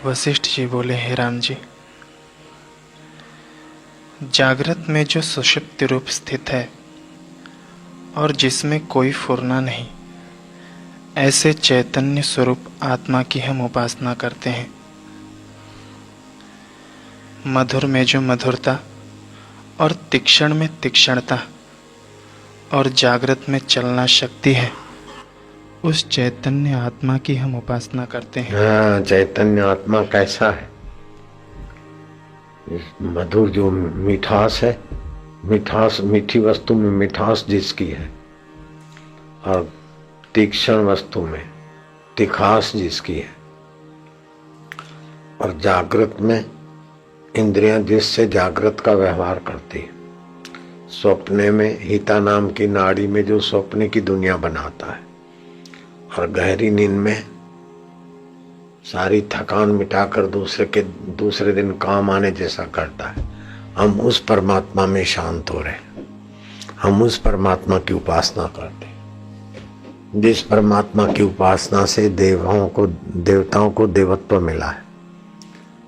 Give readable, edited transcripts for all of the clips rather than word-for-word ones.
वशिष्ठ जी बोले, हे राम जी, जागृत में जो सुषुप्ति रूप स्थित है और जिसमें कोई फुरना नहीं, ऐसे चैतन्य स्वरूप आत्मा की हम उपासना करते हैं। मधुर में जो मधुरता और तीक्ष्ण में तीक्ष्णता और जागृत में चलना शक्ति है, उस चैतन्य आत्मा की हम उपासना करते हैं। हाँ, चैतन्य आत्मा कैसा है? मधुर जो मिठास है, मिठास मीठी वस्तु में मिठास जिसकी है, और तीक्ष्ण वस्तु में तिखास जिसकी है, और जागृत में इंद्रियां जिससे जागृत का व्यवहार करती है। स्वप्ने में हिता नाम की नाड़ी में जो स्वप्ने की दुनिया बनाता है, और गहरी नींद में सारी थकान मिटाकर दूसरे दिन काम आने जैसा करता है। हम उस परमात्मा में शांत हो रहे हैं, हम उस परमात्मा की उपासना करते हैं, जिस परमात्मा की उपासना से देवताओं को देवत्व मिला है,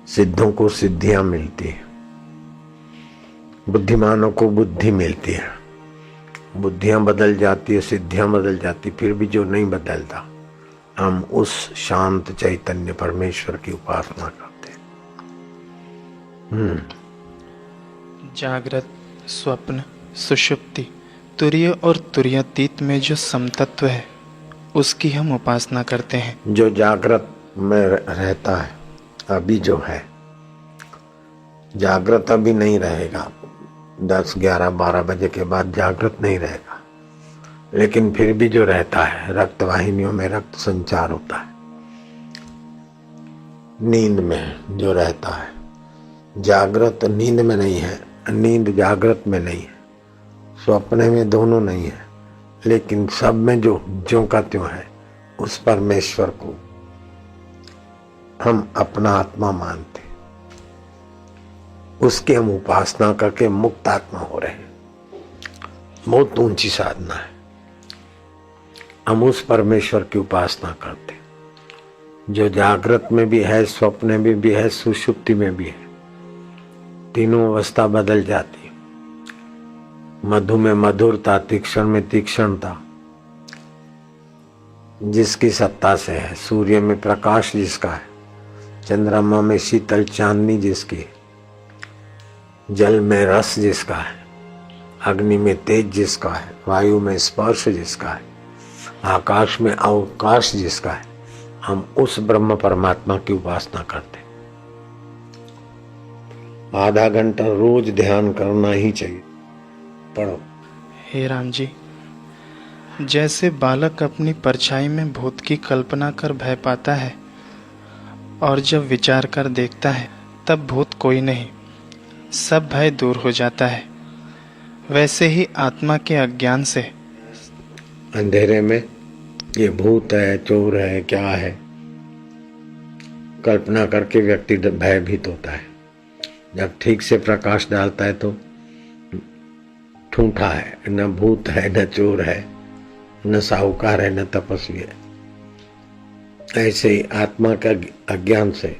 सिद्धों को सिद्धियां मिलती है, बुद्धिमानों को बुद्धि मिलती है। बुद्धियां बदल जाती है, सिद्धियां बदल जाती, फिर भी जो नहीं बदलता, हम उस शांत चैतन्य परमेश्वर की उपासना करते हैं। जागृत, स्वप्न, सुषुप्ति, तुरीय और तुरीयातीत में जो समतत्व है, उसकी हम उपासना करते हैं। जो जागृत में रहता है, अभी जो है जागृत अभी नहीं रहेगा, 10, 11, 12 बजे के बाद जागृत नहीं रहेगा, लेकिन फिर भी जो रहता है, रक्त वाहिनियों में रक्त संचार होता है। नींद में जो रहता है, जागृत नींद में नहीं है, नींद जागृत में नहीं है, स्वप्न में दोनों नहीं है, लेकिन सब में जो ज्यों का त्यों है, उस परमेश्वर को हम अपना आत्मा मानते, उसकी हम उपासना करके मुक्त आत्मा हो रहे हैं। बहुत ऊंची साधना है। हम उस परमेश्वर की उपासना करते, जो जागृत में भी है, स्वप्न में भी है, सुषुप्ति में भी है। तीनों अवस्था बदल जाती है। मधु में मधुरता, तीक्ष्ण में तीक्ष्णता जिसकी सत्ता से है, सूर्य में प्रकाश जिसका है, चंद्रमा में शीतल चांदनी जिसकी है, जल में रस जिसका है, अग्नि में तेज जिसका है, वायु में स्पर्श जिसका है, आकाश में अवकाश जिसका है, हम उस ब्रह्म परमात्मा की उपासना करते। आधा घंटा रोज ध्यान करना ही चाहिए। पढ़ो। हे राम जी, जैसे बालक अपनी परछाई में भूत की कल्पना कर भय पाता है और जब विचार कर देखता है तब भूत कोई नहीं, सब भय दूर हो जाता है, वैसे ही आत्मा के अज्ञान से अंधेरे में ये भूत है, चोर है, क्या है, कल्पना करके व्यक्ति भयभीत होता है। जब ठीक से प्रकाश डालता है तो ठूठा है, न भूत है, न चोर है, न साहूकार है, न तपस्वी है। ऐसे ही आत्मा का अज्ञान से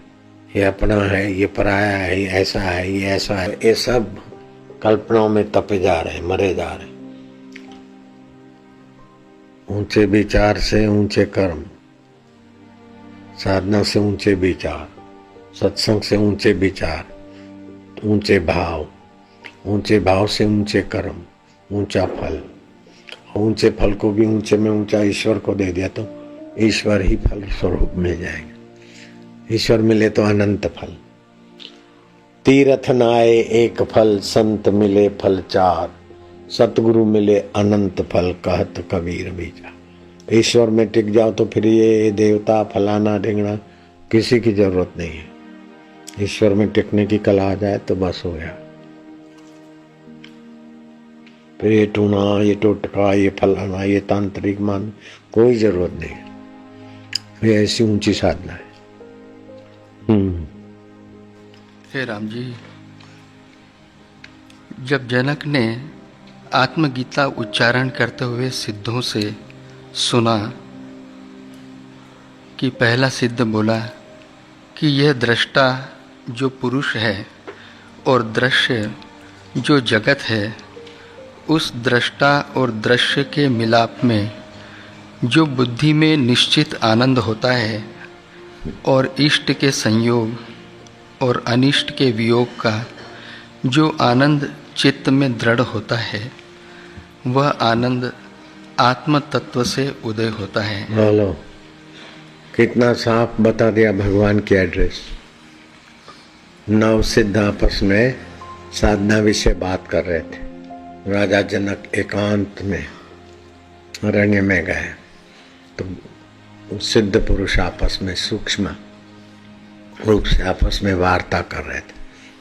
ये अपना है, ये पराया है, ये ऐसा है, ये ऐसा है, ये सब कल्पनाओं में तपे जा रहे हैं, मरे जा रहे हैं। ऊंचे विचार से ऊंचे कर्म, साधना से ऊंचे विचार, सत्संग से ऊंचे विचार, ऊंचे भाव, ऊंचे भाव से ऊंचे कर्म, ऊंचा फल। ऊंचे फल को भी ऊंचे में ऊंचा ईश्वर को दे दिया तो ईश्वर ही फल स्वरूप मिल जाएगा। ईश्वर मिले तो अनंत फल। तीर्थ न आए एक फल, संत मिले फल 4, सतगुरु मिले अनंत फल, कहत कबीर बीजा। ईश्वर में टिक जाओ तो फिर ये देवता फलाना ढिंगना किसी की जरूरत नहीं है। ईश्वर में टिकने की कला आ जाए तो बस हो गया। फिर ये टूना, ये टोटका, ये फलाना, ये तांत्रिक मान कोई जरूरत नहीं है। ये ऐसी ऊंची साधना है। हे राम जी, जब जनक ने आत्मगीता उच्चारण करते हुए सिद्धों से सुना कि पहला सिद्ध बोला कि यह दृष्टा जो पुरुष है और दृश्य जो जगत है, उस दृष्टा और दृश्य के मिलाप में जो बुद्धि में निश्चित आनंद होता है और इष्ट के संयोग और अनिष्ट के वियोग का जो आनंद चित्त में दृढ़ होता है, वह आनंद आत्म तत्व से उदय होता है। बोलो, कितना साफ बता दिया भगवान की एड्रेस। नव सिद्ध आपस में साधना विषय बात कर रहे थे। राजा जनक एकांत में अरण्य में गए तो सिद्ध पुरुष आपस में सूक्ष्म रूप से आपस में वार्ता कर रहे थे।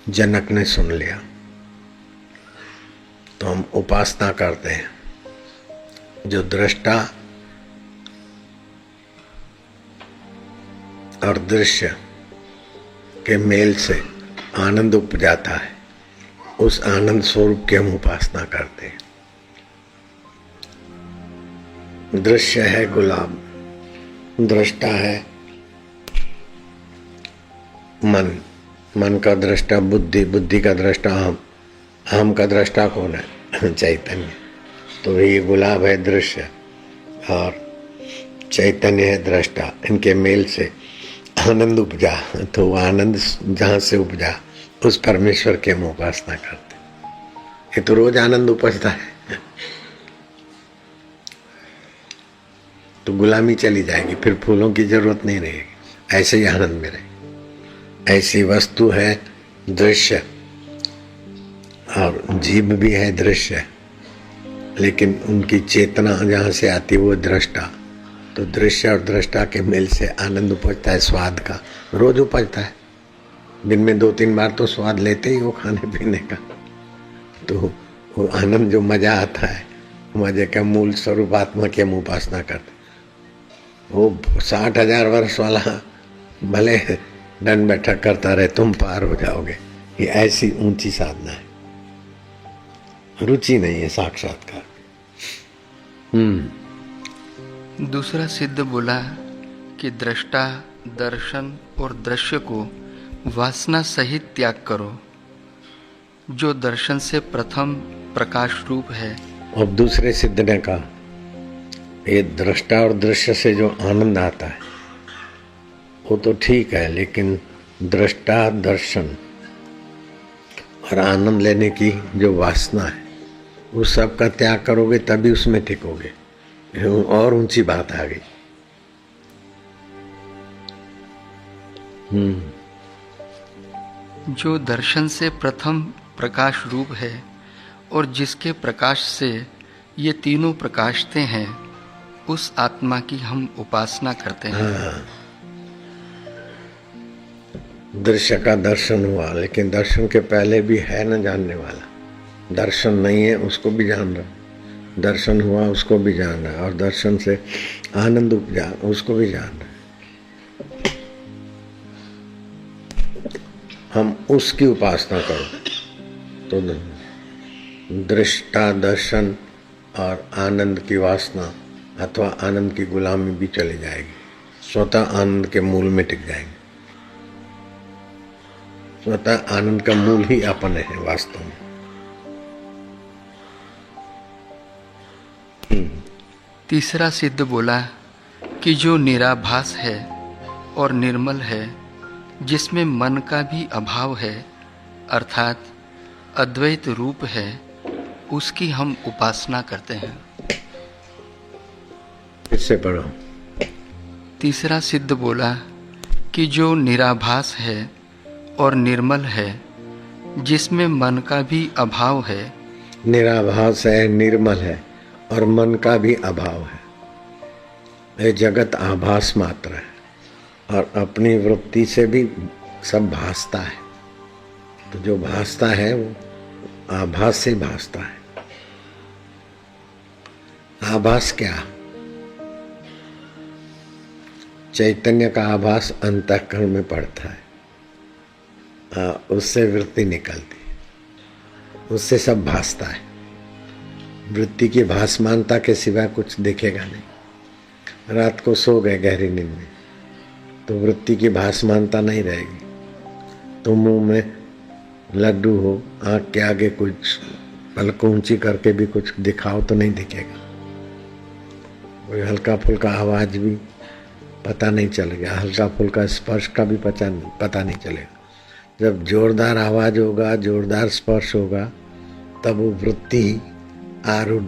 जनक ने सुन लिया। तो हम उपासना करते हैं, जो दृष्टा और दृश्य के मेल से आनंद उपजाता है, उस आनंद स्वरूप की हम उपासना करते हैं। दृश्य है गुलाब, दृष्टा है मन, मन का दृष्टा बुद्धि, बुद्धि का दृष्टा हम का दृष्टा कौन है? चैतन्य। तो ये गुलाब है दृश्य और चैतन्य है दृष्टा। इनके मेल से आनंद उपजा, तो वो आनंद जहाँ से उपजा उस परमेश्वर की हम उपासना करते। ये तो रोज आनंद उपजता है, तो गुलामी चली जाएगी, फिर फूलों की जरूरत नहीं रहेगी। ऐसे ही आनंद में रहे। ऐसी वस्तु है दृश्य और जीव भी है दृश्य, लेकिन उनकी चेतना जहाँ से आती है वो दृष्टा। तो दृश्य और दृष्टा के मेल से आनंद उपजता है, स्वाद का रोज उपजता है। दिन में 2-3 बार तो स्वाद लेते ही हो खाने पीने का। तो वो आनंद जो मजा आता है, मजे का मूल स्वरूप आत्मा की हम उपासना करते। वो 60,000 वर्ष वाला भले दंड बैठक करता रहे, तुम पार हो जाओगे। ये ऐसी ऊंची साधना है, रुचि नहीं है साक्षात्कार। दूसरा सिद्ध बोला कि दृष्टा, दर्शन और दृश्य को वासना सहित त्याग करो, जो दर्शन से प्रथम प्रकाश रूप है। और दूसरे सिद्ध ने कहा, ये दृष्टा और दृश्य से जो आनंद आता है वो तो ठीक है, लेकिन दृष्टा, दर्शन और आनंद लेने की जो वासना है, उस सब का त्याग करोगे तभी उसमें टिकोगे। और ऊंची बात आ गई। जो दर्शन से प्रथम प्रकाश रूप है और जिसके प्रकाश से ये तीनों प्रकाशते हैं, उस आत्मा की हम उपासना करते हैं। दृश्य का दर्शन हुआ, लेकिन दर्शन के पहले भी है न जानने वाला। दर्शन नहीं है उसको भी जान रहा, दर्शन हुआ उसको भी जान रहा, और दर्शन से आनंद उपजा उसको भी जान रहा। हम उसकी उपासना करो तो दृष्टा, दर्शन और आनंद की वासना अथवा आनंद की गुलामी भी चली जाएगी। स्वतः आनंद के मूल में टिक जाएंगे। स्वतः आनंद का मूल ही अपन है वास्तव में। तीसरा सिद्ध बोला कि जो निराभास है और निर्मल है, जिसमें मन का भी अभाव है, अर्थात अद्वैत रूप है, उसकी हम उपासना करते हैं। इससे पढ़ो। तीसरा सिद्ध बोला कि जो निराभास है और निर्मल है, जिसमें मन का भी अभाव है। निराभास है, निर्मल है और मन का भी अभाव है। ये जगत आभास मात्र है और अपनी वृत्ति से भी सब भासता है। तो जो भासता है वो आभास से भासता है। आभास क्या? चैतन्य का आभास अंतःकरण में पड़ता है, उससे वृत्ति निकलती है, उससे सब भासता है। वृत्ति की भासमानता के सिवा कुछ दिखेगा नहीं। रात को सो गए गहरी नींद में, तो वृत्ति की भासमानता नहीं रहेगी। तो मुंह में लड्डू हो, आँख के आगे कुछ पलक ऊंची करके भी कुछ दिखाओ तो नहीं दिखेगा। कोई हल्का फुल्का आवाज भी पता नहीं चलेगा, हल्का फुल्का स्पर्श का भी पता नहीं चलेगा। जब जोरदार आवाज होगा, जोरदार स्पर्श होगा, तब वो वृत्ति आरूढ़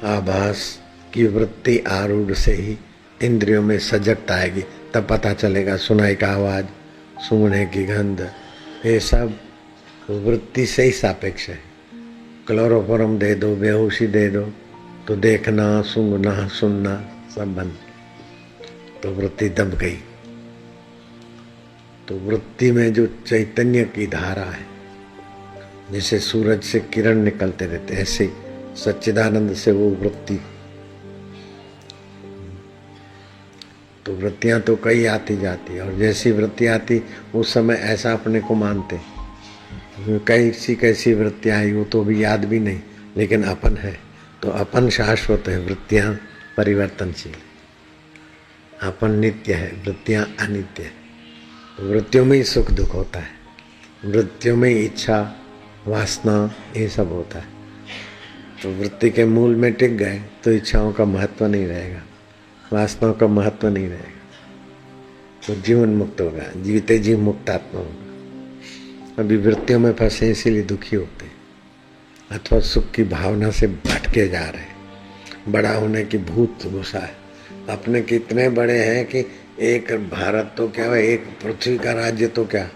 आभास की वृत्ति आरूढ़ से ही इंद्रियों में सजगता आएगी। तब पता चलेगा सुनाई का आवाज, सूंघने की गंध, ये सब वृत्ति से ही सापेक्ष है। क्लोरोफॉर्म दे दो, बेहोशी दे दो, तो देखना, सूंघना, सुनना सब बंद, तो वृत्ति दब गई। तो वृत्ति में जो चैतन्य की धारा है, जैसे सूरज से किरण निकलते रहते, ऐसे सच्चिदानंद से वो वृत्ति। तो वृत्तियां तो कई आती जाती, और जैसी वृत्ति आती उस समय ऐसा अपने को मानते कैसी कैसी वृत्तियां आई वो तो भी याद भी नहीं, लेकिन अपन है तो अपन शाश्वत है, वृत्तियां परिवर्तनशील, अपन नित्य है, वृत्तियां अनित्य है। तो वृत्तियों में ही सुख दुख होता है, वृत्तियों में ही इच्छा वासना ये सब होता है। तो वृत्ति के मूल में टिक गए तो इच्छाओं का महत्व नहीं रहेगा, वासनाओं का महत्व नहीं रहेगा, तो जीवन मुक्त होगा, जीते जी मुक्तात्मा होगा। अभी वृत्तियों में फंसे इसीलिए दुखी होते हैं, अथवा सुख की भावना से भटके जा रहे हैं। बड़ा होने की भूत गुस्सा है, अपने कितने बड़े हैं कि एक भारत तो क्या है, एक पृथ्वी का राज्य तो क्या,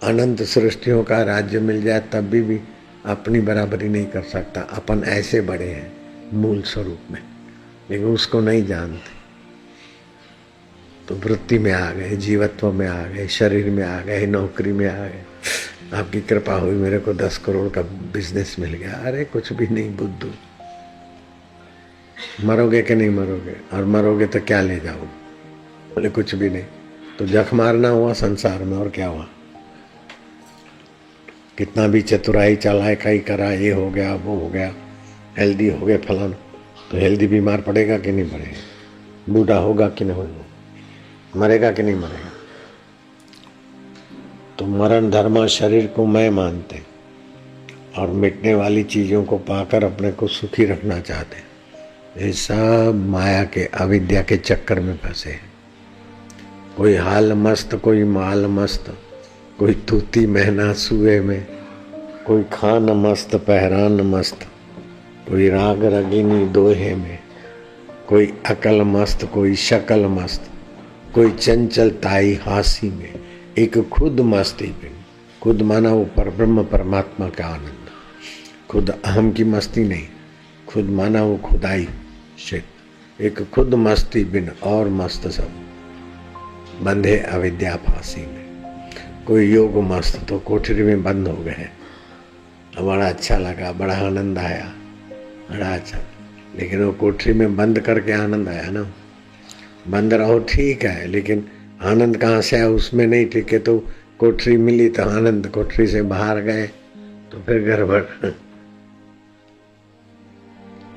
अनंत सृष्टियों का राज्य मिल जाए तब भी अपनी बराबरी नहीं कर सकता। अपन ऐसे बड़े हैं मूल स्वरूप में, लेकिन उसको नहीं जानते। तो वृत्ति में आ गए, जीवत्व में आ गए, शरीर में आ गए, नौकरी में आ गए। आपकी कृपा हुई, मेरे को 10 करोड़ का बिजनेस मिल गया। अरे कुछ भी नहीं बुद्धू, मरोगे कि नहीं मरोगे, और मरोगे तो क्या ले जाओगे? बोले कुछ भी नहीं। तो जख मारना हुआ संसार में, और क्या हुआ? कितना भी चतुराई चालाकी करा, ये हो गया वो हो गया, हेल्दी हो गए फलाना, तो हेल्दी बीमार पड़ेगा कि नहीं पड़ेगा? बूढ़ा होगा कि नहीं होगा? मरेगा कि नहीं मरेगा? तो मरण धर्म शरीर को मैं मानते और मिटने वाली चीजों को पाकर अपने को सुखी रखना चाहते। ये सब माया के अविद्या के चक्कर में फंसे हैं। कोई हाल मस्त, कोई माल मस्त, कोई तूती महना सुए में, कोई खान मस्त पहरान मस्त, कोई राग रगिनी दोहे में, कोई अकल मस्त, कोई शकल मस्त, कोई चंचल ताई हासी में, एक खुद मस्ती पे। खुद माना वो परब्रह्म परमात्मा का आनंद, खुद अहम की मस्ती नहीं, खुद माना वो खुदाई से। एक खुद मस्ती बिन और मस्त सब बंधे अविद्या फांसी में। कोई योग मस्त तो कोठरी में बंद हो गए, बड़ा अच्छा लगा, बड़ा आनंद आया, बड़ा अच्छा, लेकिन वो कोठरी में बंद करके आनंद आया ना। बंद रहो ठीक है, लेकिन आनंद कहाँ से आया? उसमें नहीं टिके तो कोठरी मिली तो आनंद, कोठरी से बाहर गए तो फिर गड़बड़।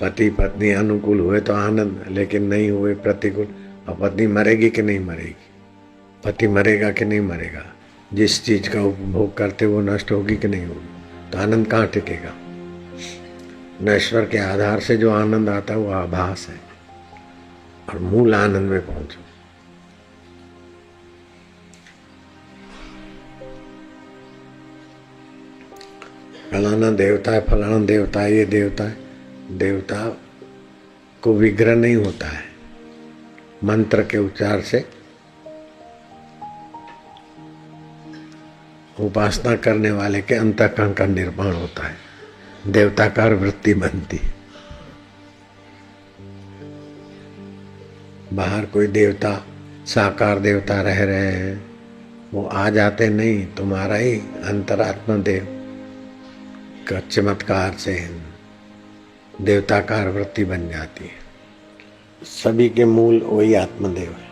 पति पत्नी अनुकूल हुए तो आनंद, लेकिन नहीं हुए प्रतिकूल। और पत्नी मरेगी कि नहीं मरेगी, पति मरेगा कि नहीं मरेगा, जिस चीज का उपभोग करते वो नष्ट होगी कि नहीं होगी, तो आनंद कहाँ टिकेगा? नश्वर के आधार से जो आनंद आता है वो आभास है, और मूल आनंद में पहुंचो। फलाना देवता है, फलाना देवता है, ये देवता है। देवता को विग्रह नहीं होता है, मंत्र के उच्चार से उपासना करने वाले के अंतःकरण का निर्माण होता है, देवताकार वृत्ति बनती है। बाहर कोई देवता साकार देवता रह रहे हैं, वो आ जाते नहीं, तुम्हारा ही अंतरात्मा देव का चमत्कार से देवताकार वृत्ति बन जाती है। सभी के मूल वही आत्मदेव है।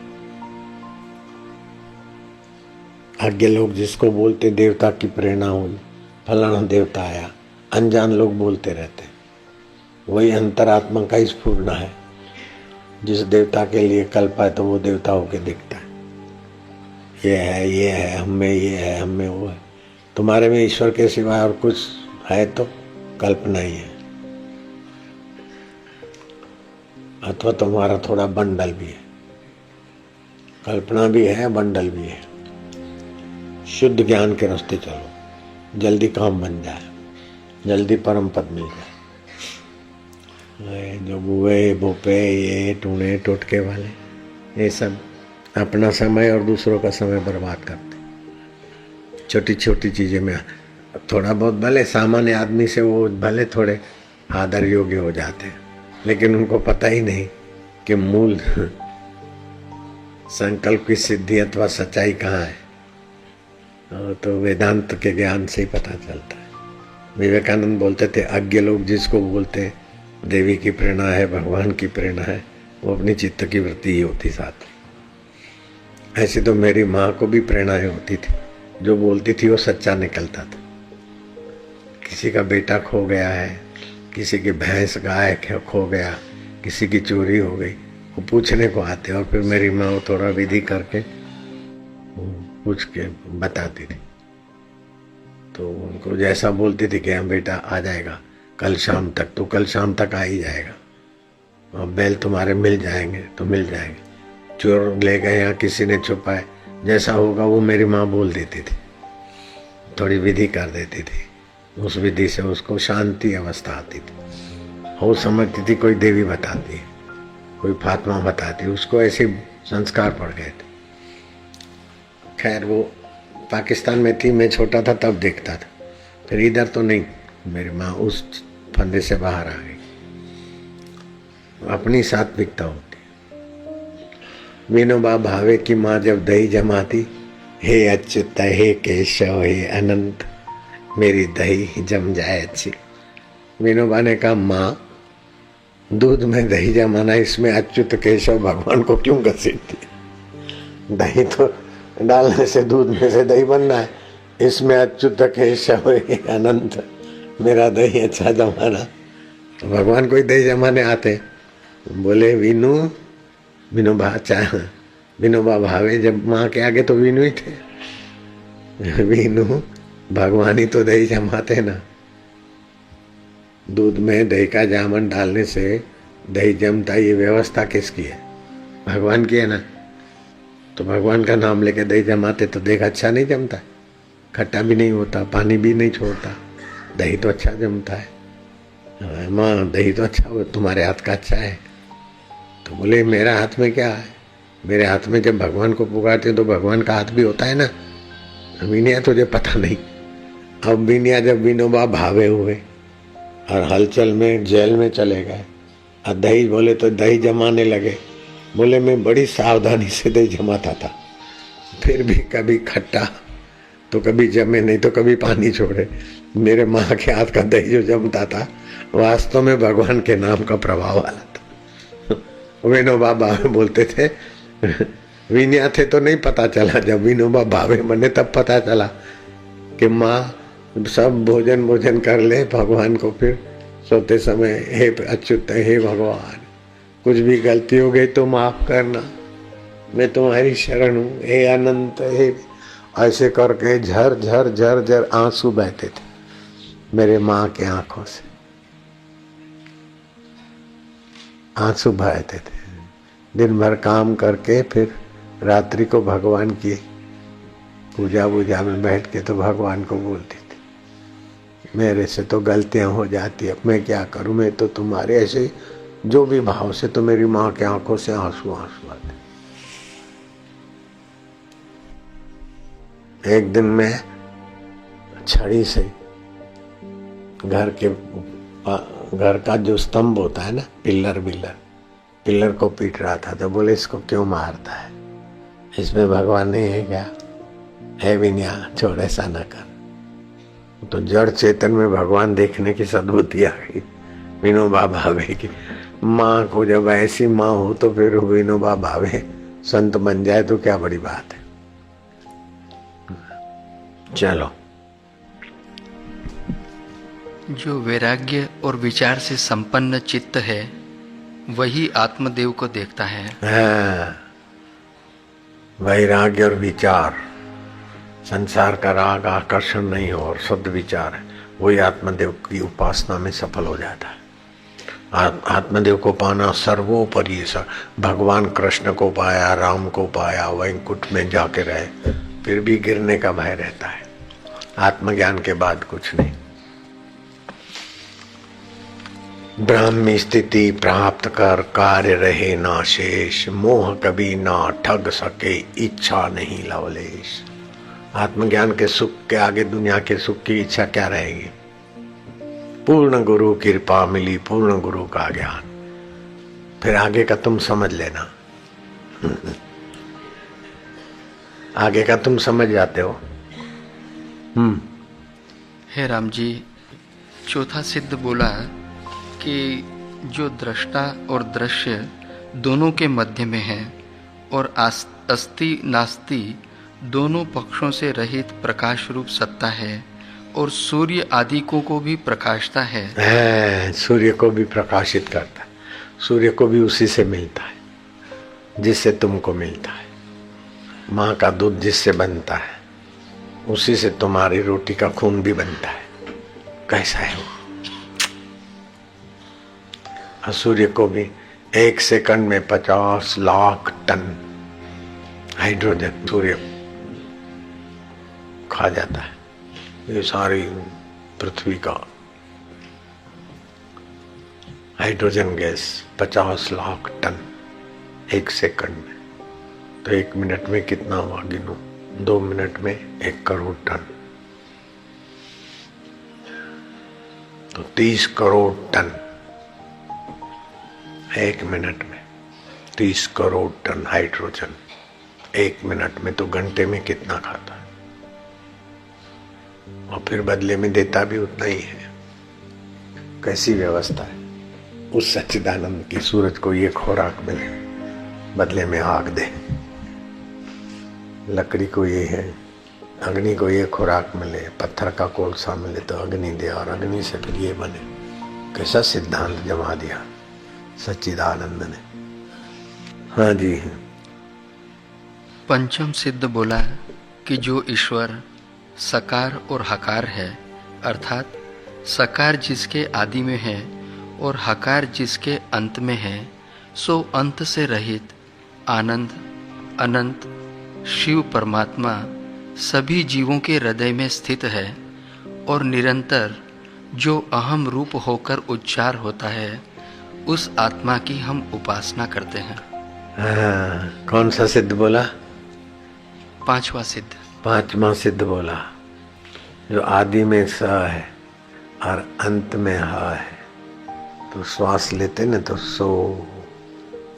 आगे लोग जिसको बोलते देवता की प्रेरणा हुई, फलाना देवता आया, अनजान लोग बोलते रहते, वही अंतरात्मा का स्फुरना है। जिस देवता के लिए कल्प है तो वो देवता होके दिखता है। ये है हम में, ये है हम में, वो है। तुम्हारे में ईश्वर के सिवाय और कुछ है तो कल्पना ही है, अथवा तुम्हारा थोड़ा बंडल भी है। कल्पना भी है, बंडल भी है। शुद्ध ज्ञान के रास्ते चलो, जल्दी काम बन जाए, जल्दी परम पद मिल जाए। जो बुए भोपे ये टूने टोटके वाले, ये सब अपना समय और दूसरों का समय बर्बाद करते। छोटी छोटी चीजें में थोड़ा बहुत भले सामान्य आदमी से वो भले थोड़े आदर योग्य हो जाते हैं, लेकिन उनको पता ही नहीं कि मूल संकल्प की सिद्धि अथवा सच्चाई कहाँ है। तो वेदांत के ज्ञान से ही पता चलता है। विवेकानंद बोलते थे, अज्ञ लोग जिसको बोलते देवी की प्रेरणा है, भगवान की प्रेरणा है, वो अपनी चित्त की वृत्ति ही होती साथ। ऐसे तो मेरी माँ को भी प्रेरणाएं होती थी, जो बोलती थी वो सच्चा निकलता था। किसी का बेटा खो गया है, किसी की भैंस गाय खो गया, किसी की चोरी हो गई, वो पूछने को आते और फिर मेरी माँ वो थोड़ा विधि करके पूछ के बताती थी। तो उनको जैसा बोलती थी कि हम बेटा आ जाएगा कल शाम तक, तो कल शाम तक आ ही जाएगा, और बैल तुम्हारे मिल जाएंगे तो मिल जाएंगे। चोर ले गए या किसी ने छुपाए, जैसा होगा वो मेरी माँ बोल देती थी, थोड़ी विधि कर देती थी। उस विधि से उसको शांति अवस्था आती थी। वो समझती थी कोई देवी बताती है, कोई फातिमा बताती, उसको ऐसे संस्कार पड़ गए थे। खैर वो पाकिस्तान में थी, मैं छोटा था तब देखता था, फिर इधर तो नहीं। मेरी माँ उस फंदे से बाहर आ गई। अपनी सात्विकता होती। विनोबा भावे की माँ जब दही जमाती, हे अच्युत हे केशव हे अनंत, मेरी दही जम जाए अच्छी। विनोबा ने कहा, माँ दूध में दही जमाना, इसमें अच्युत केशव भगवान को क्यों घसीटती? दही तो डालने से दूध में से दही बनना है, इसमें अच्युत केशव अनंत, मेरा दही अच्छा जमाना। तो भगवान को ही दही जमाने आते। बोले विनोबा भावे जब माँ के आगे तो विनु ही थे। विनु भगवान ही तो दही जमाते ना। दूध में दही का जामन डालने से दही जमता, ये व्यवस्था किसकी है? भगवान की है ना। तो भगवान का नाम लेके दही जमाते तो दही अच्छा नहीं जमता, खट्टा भी नहीं होता, पानी भी नहीं छोड़ता, दही तो अच्छा जमता है। माँ दही तो अच्छा हो, तुम्हारे हाथ का अच्छा है। तो बोले मेरा हाथ में क्या है? मेरे हाथ में जब भगवान को पुकारते तो भगवान का हाथ भी होता है ना। विनया तुझे पता नहीं। अब विनया जब विनोबा भावे हुए और हलचल में जेल में चले गए, और दही बोले तो दही जमाने लगे। बोले मैं बड़ी सावधानी से दही जमाता था, फिर भी कभी खट्टा तो कभी जमे नहीं तो कभी पानी छोड़े। मेरे माँ के हाथ का दही जो जमता था वास्तव में भगवान के नाम का प्रभाव वाला था। विनोबा भावे बोलते थे, विनया थे तो नहीं पता चला, जब विनोबा भावे बने तब पता चला कि माँ सब भोजन कर ले, भगवान को फिर सोते समय हे अच्युत हे भगवान, कुछ भी गलती हो गई तो माफ करना, मैं तुम्हारी शरण हूँ, हे अनंत हे। ऐसे करके झर झर झर झर आंसू बहते थे मेरे माँ के आंखों से, आंसू बहते थे। दिन भर काम करके फिर रात्रि को भगवान की पूजा वूजा में बैठ के तो भगवान को बोलती थी, मेरे से तो गलतियां हो जाती है, मैं क्या करूं, मैं तो तुम्हारे ऐसे जो भी भाव से। तो मेरी माँ के आंखों से आंसू आंसू आते। एक दिन मैं छड़ी से घर का जो स्तंभ होता है ना, पिलर को पीट रहा था। तो बोले इसको क्यों मारता है, इसमें भगवान नहीं है क्या? है विनया, छोड़ ऐसा न कर। तो जड़ चेतन में भगवान देखने की सद्बुद्धि आ गई विनोबा भावे की। माँ को जब ऐसी माँ हो तो फिर विनोबा भावे संत बन जाए तो क्या बड़ी बात है। चलो, जो वैराग्य और विचार से संपन्न चित्त है वही आत्मदेव को देखता है। हाँ, वैराग्य और विचार, संसार का राग आकर्षण नहीं हो और शुद्ध विचार है, वही आत्मदेव की उपासना में सफल हो जाता है। आत्मदेव को पाना सर्वोपरि है। भगवान कृष्ण को पाया, राम को पाया, वैकुंठ में जाके रहे, फिर भी गिरने का भय रहता है। आत्मज्ञान के बाद कुछ नहीं। ब्राह्मी स्थिति प्राप्त कर कार्य रहे ना शेष, मोह कभी ना ठग सके इच्छा नहीं लवलेश। आत्मज्ञान के सुख के आगे दुनिया के सुख की इच्छा क्या रहेगी? पूर्ण गुरु कृपा मिली, पूर्ण गुरु का ज्ञान, फिर आगे का तुम समझ लेना। आगे का तुम समझ जाते हो। हे राम जी, चौथा सिद्ध बोला कि जो दृष्टा और दृश्य दोनों के मध्य में है और अस्ति नास्ति दोनों पक्षों से रहित प्रकाश रूप सत्ता है और सूर्य आदि को भी प्रकाशता है। सूर्य को भी प्रकाशित करता है, सूर्य को भी उसी से मिलता है जिससे तुमको मिलता है। माँ का दूध जिससे बनता है उसी से तुम्हारी रोटी का खून भी बनता है। कैसा है वो? सूर्य को भी 1 सेकंड में 50 लाख टन हाइड्रोजन सूर्य खा जाता है। ये सारी पृथ्वी का hydrogen gas 50 lakh ton 1 second में। तो 1 मिनट में कितना हुआ गिनो? 2 मिनट में 1 करोड़ टन, तो 30 करोड़ टन 1 मिनट में। 30 करोड़ टन हाइड्रोजन 1 मिनट में, तो घंटे में कितना खाता है? और फिर बदले में देता भी उतना ही है। कैसी व्यवस्था है? उस सच्चिदानंद की सूरज को ये खुराक मिले, बदले में आग दे। लकड़ी को ये है, अग्नि को ये खुराक मिले, पत्थर का कोलसा मिले तो अग्नि दे, और अग्नि से फिर ये बने। कैसा सिद्धांत जमा दिया सच्चिदानंद ने। हाँ जी। पंचम सिद्ध बोला कि जो ईश्वर सकार और हकार है, अर्थात सकार जिसके आदि में है और हकार जिसके अंत में है, सो अंत से रहित आनंद अनंत शिव परमात्मा सभी जीवों के हृदय में स्थित है और निरंतर जो अहम रूप होकर उच्चार होता है, उस आत्मा की हम उपासना करते हैं। कौन सा सिद्ध बोला? पांचवा सिद्ध। पांचवा सिद्ध बोला, जो आदि में स है और अंत में ह है। तो श्वास लेते न तो सो,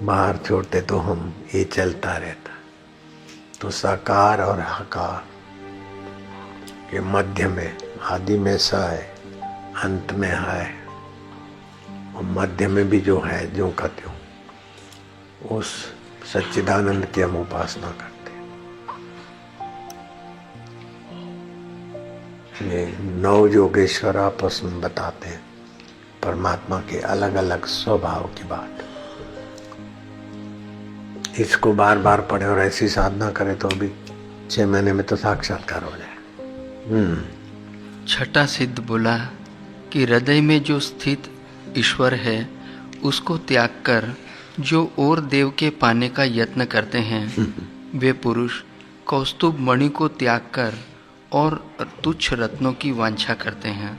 बाहर छोड़ते तो हम, ये चलता रहता। तो साकार और हकार के मध्य में, आदि में स है, अंत में ह है, और मध्य में भी जो है, जो का त्यों, उस सच्चिदानंद की हम उपासना करते हैं। ये 9 योगेश्वर आपस में बताते हैं परमात्मा के अलग अलग स्वभाव की बात। इसको बार बार पढ़े और ऐसी साधना करे तो भी 6 महीने में तो साक्षात्कार हो जाए। छठा सिद्ध बोला कि हृदय में जो स्थित ईश्वर है उसको त्याग कर जो और देव के पाने का यत्न करते हैं, वे पुरुष कौस्तुभ मणि को त्याग कर और तुच्छ रत्नों की वांछा करते हैं।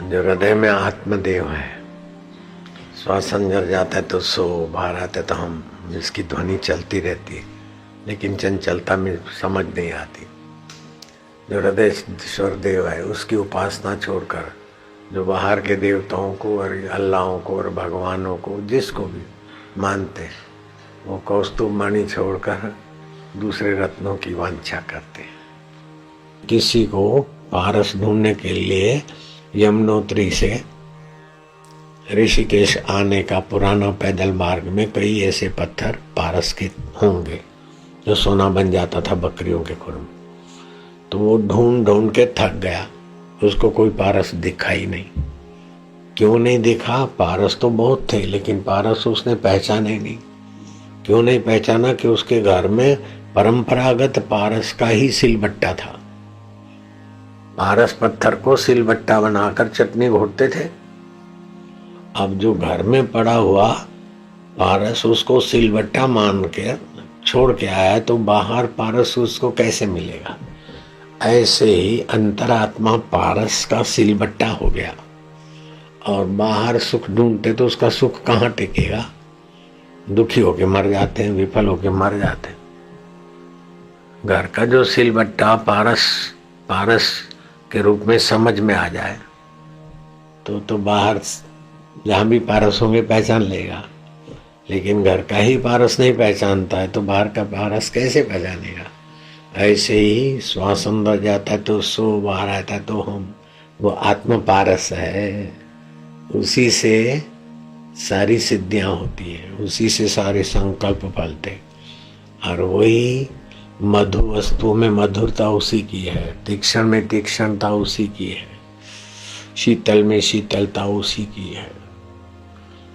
जो हृदय में आत्मदेव है, श्वास अंदर जाता है तो सो, बाहर आते तो हम, इसकी ध्वनि चलती रहती है लेकिन चंचलता में समझ नहीं आती। जो हृदय ईश्वर देव है उसकी उपासना छोड़कर जो बाहर के देवताओं को और अल्लाहों को और भगवानों को जिसको भी मानते हैं, वो कौस्तुभ मणि छोड़कर दूसरे रत्नों की वांछा करते हैं। किसी को पारस ढूंढने के लिए यमुनोत्री से ऋषिकेश आने का पुराना पैदल मार्ग में कई ऐसे पत्थर पारस के होंगे जो सोना बन जाता था बकरियों के खुर में। तो वो ढूंढ ढूंढ के थक गया, उसको कोई पारस दिखा ही नहीं। क्यों नहीं दिखा? पारस तो बहुत थे, लेकिन पारस उसने पहचाने ही नहीं। क्यों नहीं पहचाना? कि उसके घर में परंपरागत पारस का ही सिलबट्टा था। पारस पत्थर को सिलबट्टा बनाकर चटनी घोटते थे। अब जो घर में पड़ा हुआ पारस उसको सिलबट्टा मान के छोड़ के आया, तो बाहर पारस उसको कैसे मिलेगा? ऐसे ही अंतरात्मा पारस का सिलबट्टा हो गया, और बाहर सुख ढूंढते तो उसका सुख कहाँ टिकेगा? दुखी होके मर जाते हैं, विफल होके मर जाते हैं। घर का जो सिलबट्टा पारस के रूप में समझ में आ जाए तो बाहर जहां भी पारस होंगे पहचान लेगा। लेकिन घर का ही पारस नहीं पहचानता है तो बाहर का पारस कैसे पहचानेगा? ऐसे ही श्वास अंदर जाता है तो सो, बाहर आता है तो हम। वो आत्म पारस है, उसी से सारी सिद्धियां होती है, उसी से सारे संकल्प फलते। और वही मधु वस्तु में मधुरता उसी की है, तीक्ष्ण में तीक्ष्णता उसी की है, शीतल में शीतलता उसी की है।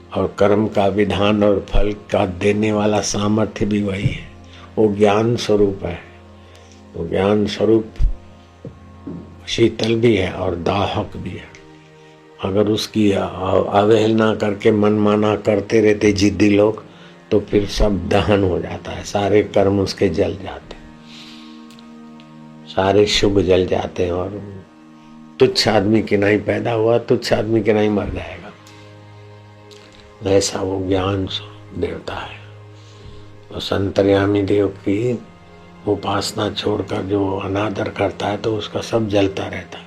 और कर्म का विधान और फल का देने वाला सामर्थ्य भी वही है। वो ज्ञान स्वरूप है। वो ज्ञान स्वरूप शीतल भी है और दाहक भी है। अगर उसकी अवहेलना करके मनमाना करते रहते जिद्दी लोग, तो फिर सब दहन हो जाता है, सारे कर्म उसके जल जाते, सारे शुभ जल जाते हैं। और तुच्छ आदमी के नहीं पैदा हुआ, तुच्छ आदमी के नहीं मर जाएगा। ऐसा वो ज्ञान देवता है। तो संतर्यामी देव की उपासना छोड़कर जो अनादर करता है तो उसका सब जलता रहता है।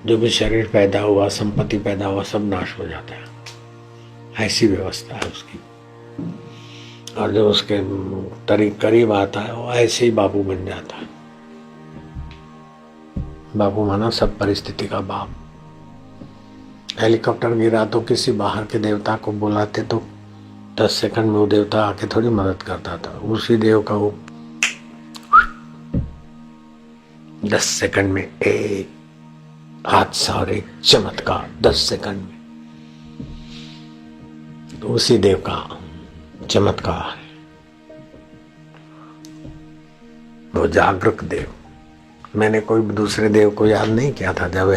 जो भी शरीर पैदा हुआ, संपत्ति पैदा हुआ, सब नाश हो जाता है। ऐसी व्यवस्था है उसकी। और जो उसके करीब आता है वो ऐसे ही बाबू बन जाता है। बाबू माना सब परिस्थिति का बाप। हेलीकॉप्टर गिरा तो किसी बाहर के देवता को बुलाते तो 10 सेकंड में वो देवता आके थोड़ी मदद करता था। उसी देव का वो 10 सेकंड में एक हादसा और एक चमत्कार, 10 सेकंड में। तो उसी देव का चमत्कार है वो जागृत देव। मैंने कोई दूसरे देव को याद नहीं किया था। जब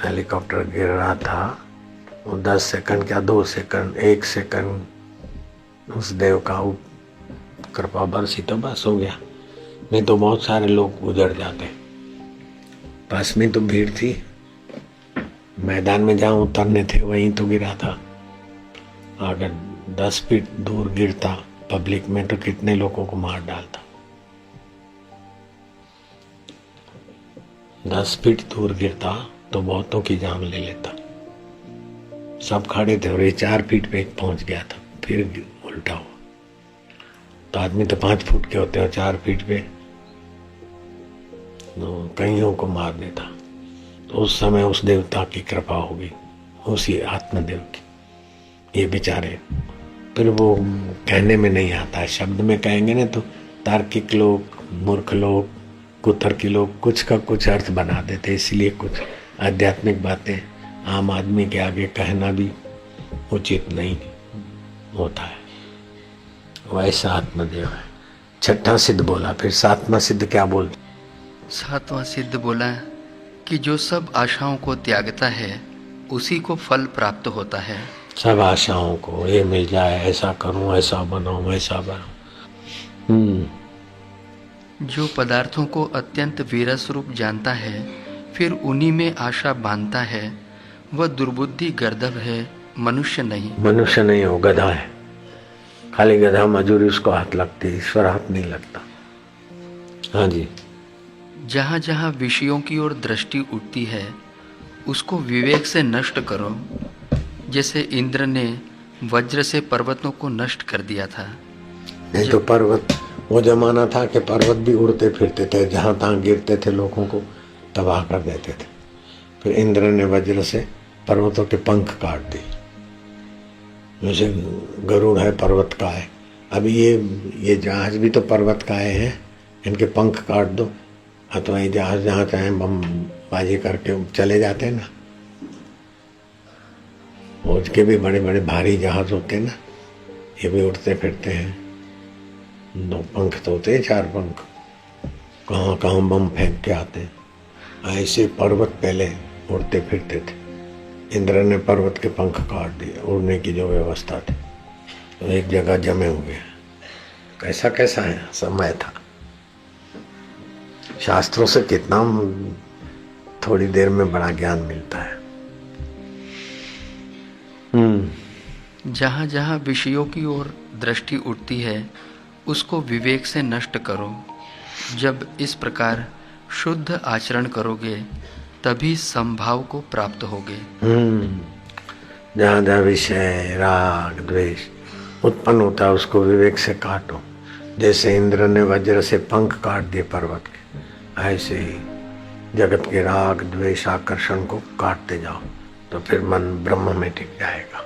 हेलीकॉप्टर गिर रहा था, वो 10 सेकंड क्या 2 सेकंड 1 सेकंड उस देव का कृपा बरसी तो बस हो गया। नहीं तो बहुत सारे लोग गुजर जाते। पास में तो भीड़ थी, मैदान में जहाँ उतरने थे वहीं तो गिरा था। अगर 10 फीट दूर गिरता पब्लिक में तो कितने लोगों को मार डालता। 10 फीट दूर गिरता तो बहुतों की जान ले लेता। सब खड़े थे और ये 4 फीट पे पहुंच गया था, फिर उल्टा हुआ। तो आदमी तो 5 फुट के होते हैं और 4 फीट पे कईयों को मार देता। तो उस समय उस देवता की कृपा होगी, उसी आत्मदेव की। ये बेचारे फिर वो कहने में नहीं आता है, शब्द में कहेंगे ना तो तार्किक लोग, मूर्ख लोग, कुतर्की लोग कुछ का कुछ अर्थ बना देते। इसलिए कुछ आध्यात्मिक बातें आम आदमी के आगे कहना भी उचित नहीं होता है। वैसा आत्मदेव है। 6ठा सिद्ध बोला, फिर 7वां सिद्ध क्या बोल? 7वां सिद्ध बोला कि जो सब आशाओं को त्यागता है उसी को फल प्राप्त होता है। सब आशाओं को, ये मिल जाए, ऐसा करूं, ऐसा बनाऊं, वैसा बनाऊं। जो पदार्थों को अत्यंत विरस रूप जानता है, फिर उन्हीं में आशा बांधता है, वह दुर्बुद्धि गर्दभ है, मनुष्य नहीं। मनुष्य नहीं हो, गधा है। खाली गधा मजूरी उसको हाथ लगती, ईश्वर हाथ नहीं लगता। हाँ जी। जहाँ जहाँ विषयों की ओर दृष्टि उठती है उसको विवेक से नष्ट करो। जैसे इंद्र ने वज्र से पर्वतों को नष्ट कर दिया था। नहीं तो पर्वत, वो जमाना था कि पर्वत भी उड़ते फिरते थे, जहाँ तहाँ गिरते थे लोगों को तबाह कर देते थे। फिर इंद्र ने वज्र से पर्वतों के पंख काट दिए। जैसे गरुड़ है पर्वत का है, अभी ये जहाज भी तो पर्वत का है, इनके पंख काट दो, अथवा ये जहाज जहाँ चाहे बम बाजी करके चले जाते हैं ना। फौज के भी बड़े बड़े भारी जहाज होते हैं ना, ये भी उड़ते फिरते हैं। 2 पंख तो होते हैं, 4 पंख, कहाँ कहाँ बम फेंक के आते हैं। ऐसे पर्वत पहले उड़ते फिरते थे। इंद्र ने पर्वत के पंख काट दिए, उड़ने की जो व्यवस्था थी, तो एक जगह जमे हुए। कैसा कैसा है समय था। शास्त्रों से कितना थोड़ी देर में बड़ा ज्ञान मिलता है। जहाँ जहाँ विषयों की ओर दृष्टि उठती है उसको विवेक से नष्ट करो। जब इस प्रकार शुद्ध आचरण करोगे तभी समभाव को प्राप्त होगे। जहाँ जहाँ विषय राग द्वेष उत्पन्न होता है उसको विवेक से काटो। जैसे इंद्र ने वज्र से पंख काट दिए पर्वत के, ऐसे ही जगत के राग द्वेष आकर्षण को काटते जाओ, तो फिर मन ब्रह्म में टिक जाएगा।